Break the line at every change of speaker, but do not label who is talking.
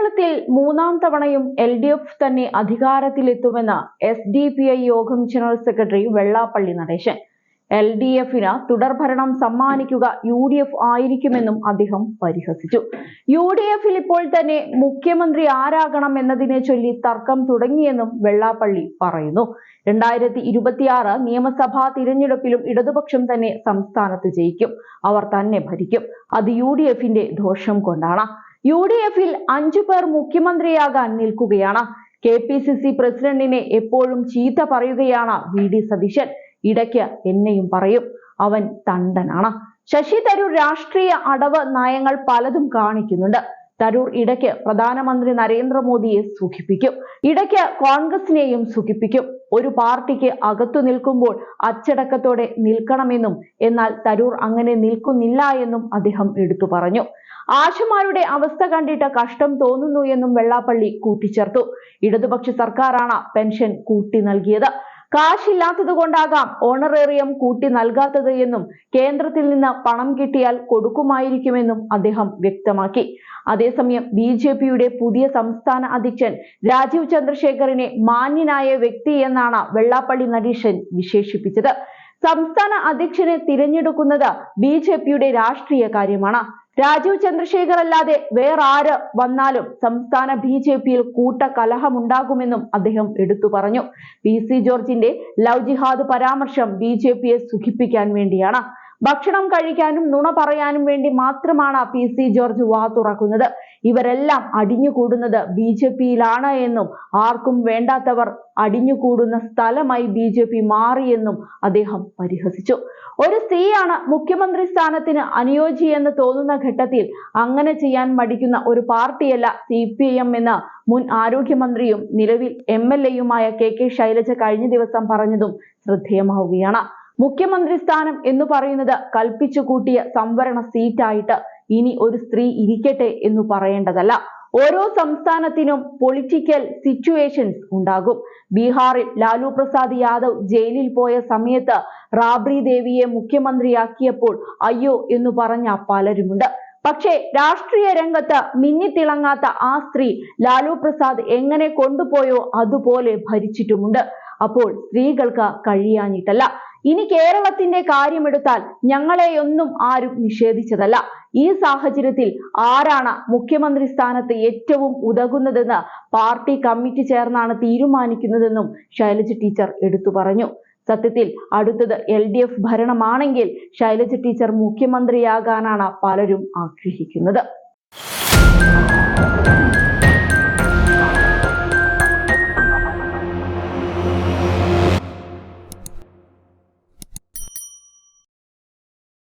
കേരളത്തിൽ മൂന്നാം തവണയും LDF തന്നെ അധികാരത്തിലെത്തുമെന്ന് SDPI യോഗം ജനറൽ സെക്രട്ടറി വെള്ളാപ്പള്ളി നടേശൻ. LDF-ന് തുടർഭരണം സമ്മാനിക്കുക UDF ആയിരിക്കുമെന്നും അദ്ദേഹം പരിഹസിച്ചു. UDF-ൽ ഇപ്പോൾ തന്നെ മുഖ്യമന്ത്രി ആരാകണം എന്നതിനെ ചൊല്ലി തർക്കം തുടങ്ങിയെന്നും വെള്ളാപ്പള്ളി പറയുന്നു. 2026 നിയമസഭാ തിരഞ്ഞെടുപ്പിലും ഇടതുപക്ഷം തന്നെ സംസ്ഥാനത്ത് ജയിക്കും. അവർ തന്നെ ഭരിക്കും. അത് UDF-ന്റെ ദോഷം കൊണ്ടാണ്. UDF-ൽ 5 പേർ മുഖ്യമന്ത്രിയാകാൻ നിൽക്കുകയാണ്. KPCC പ്രസിഡന്റിനെ എപ്പോഴും ചീത്ത പറയുകയാണ് VD സതീശൻ. ഇടയ്ക്ക് എന്നെയും പറയും. അവൻ തണ്ടനാണ്. ശശി തരൂർ രാഷ്ട്രീയ അടവ് നയങ്ങൾ പലതും കാണിക്കുന്നുണ്ട്. തരൂർ ഇടയ്ക്ക് പ്രധാനമന്ത്രി നരേന്ദ്രമോദിയെ സുഖിപ്പിക്കും, ഇടയ്ക്ക് കോൺഗ്രസിനെയും സുഖിപ്പിക്കും. ഒരു പാർട്ടിക്ക് അകത്തു നിൽക്കുമ്പോൾ അച്ചടക്കത്തോടെ നിൽക്കണമെന്നും എന്നാൽ തരൂർ അങ്ങനെ നിൽക്കുന്നില്ല എന്നും അദ്ദേഹം എടുത്തു പറഞ്ഞു. ആശുമാരുടെ അവസ്ഥ കണ്ടിട്ട് കഷ്ടം തോന്നുന്നു എന്നും വെള്ളാപ്പള്ളി കൂട്ടിച്ചേർത്തു. ഇടതുപക്ഷ സർക്കാരാണ് പെൻഷൻ കൂട്ടി നൽകിയത്. കാശില്ലാത്തത് കൊണ്ടാകാം ഓണറേറിയം കൂട്ടി നൽകാത്തത് എന്നും കേന്ദ്രത്തിൽ നിന്ന് പണം കിട്ടിയാൽ കൊടുക്കുമായിരിക്കുമെന്നും അദ്ദേഹം വ്യക്തമാക്കി. അതേസമയം BJP-യുടെ പുതിയ സംസ്ഥാന അധ്യക്ഷൻ രാജീവ് ചന്ദ്രശേഖറിനെ മാന്യനായ വ്യക്തി എന്നാണ് വെള്ളാപ്പള്ളി നടേശൻ വിശേഷിപ്പിച്ചത്. സംസ്ഥാന അധ്യക്ഷനെ തിരഞ്ഞെടുക്കുന്നത് BJP-യുടെ രാഷ്ട്രീയ കാര്യമാണ്. രാജീവ് ചന്ദ്രശേഖർ അല്ലാതെ വേറാര് വന്നാലും സംസ്ഥാന BJP-യിൽ കൂട്ടകലഹമുണ്ടാകുമെന്നും അദ്ദേഹം എടുത്തു പറഞ്ഞു. PC ജോർജിന്റെ ലവ് ജിഹാദ് പരാമർശം BJP-യെ സുഖിപ്പിക്കാൻ വേണ്ടിയാണ്. ഭക്ഷണം കഴിക്കാനും നുണ പറയാനും വേണ്ടി മാത്രമാണ് PC ജോർജ് വാ തുറക്കുന്നത്. ഇവരെല്ലാം അടിഞ്ഞുകൂടുന്നത് BJP-യിലാണ് എന്നും ആർക്കും വേണ്ടാത്തവർ അടിഞ്ഞുകൂടുന്ന സ്ഥലമായി BJP മാറിയെന്നും അദ്ദേഹം പരിഹസിച്ചു. ഒരു സ്ത്രീയാണ് മുഖ്യമന്ത്രി സ്ഥാനത്തിന് അനുയോജ്യയെന്ന് തോന്നുന്ന ഘട്ടത്തിൽ അങ്ങനെ ചെയ്യാൻ മടിക്കുന്ന ഒരു പാർട്ടിയല്ല CPIM എന്ന് മുൻ ആരോഗ്യമന്ത്രിയും നിലവിൽ MLA-യുമായ KK ശൈലജ കഴിഞ്ഞ ദിവസം പറഞ്ഞതും ശ്രദ്ധേയമാവുകയാണ്. മുഖ്യമന്ത്രി സ്ഥാനം എന്ന് പറയുന്നത് കൽപ്പിച്ചു കൂട്ടിയ സംവരണ സീറ്റായിട്ട് ഇനി ഒരു സ്ത്രീ ഇരിക്കട്ടെ എന്ന് പറയേണ്ടതല്ല. ഓരോ സംസ്ഥാനത്തിനും പൊളിറ്റിക്കൽ സിറ്റുവേഷൻസ് ഉണ്ടാകും. ബീഹാറിൽ ലാലു പ്രസാദ് യാദവ് ജയിലിൽ പോയ സമയത്ത് റാബ്രി ദേവിയെ മുഖ്യമന്ത്രിയാക്കിയപ്പോൾ അയ്യോ എന്ന് പറഞ്ഞ പലരുമുണ്ട്. പക്ഷേ രാഷ്ട്രീയ രംഗത്ത് മിന്നിത്തിളങ്ങാത്ത ആ സ്ത്രീ ലാലു പ്രസാദ് എങ്ങനെ കൊണ്ടുപോയോ അതുപോലെ ഭരിച്ചിട്ടുമുണ്ട്. അപ്പോൾ സ്ത്രീകൾക്ക് കഴിയാഞ്ഞിട്ടല്ല. ഇനി കേരളത്തിന്റെ കാര്യമെടുത്താൽ ഞങ്ങളെയൊന്നും ആരും നിഷേധിച്ചതല്ല. ഈ സാഹചര്യത്തിൽ ആരാണ് മുഖ്യമന്ത്രി സ്ഥാനത്ത് ഏറ്റവും ഉതകുന്നതെന്ന് പാർട്ടി കമ്മിറ്റി ചേർന്നാണ് തീരുമാനിക്കുന്നതെന്നും ശൈലജ ടീച്ചർ എടുത്തു പറഞ്ഞു. സത്യത്തിൽ അടുത്തത് LDF ഭരണമാണെങ്കിൽ ശൈലജ ടീച്ചർ മുഖ്യമന്ത്രിയാകാനാണ് പലരും ആഗ്രഹിക്കുന്നത്.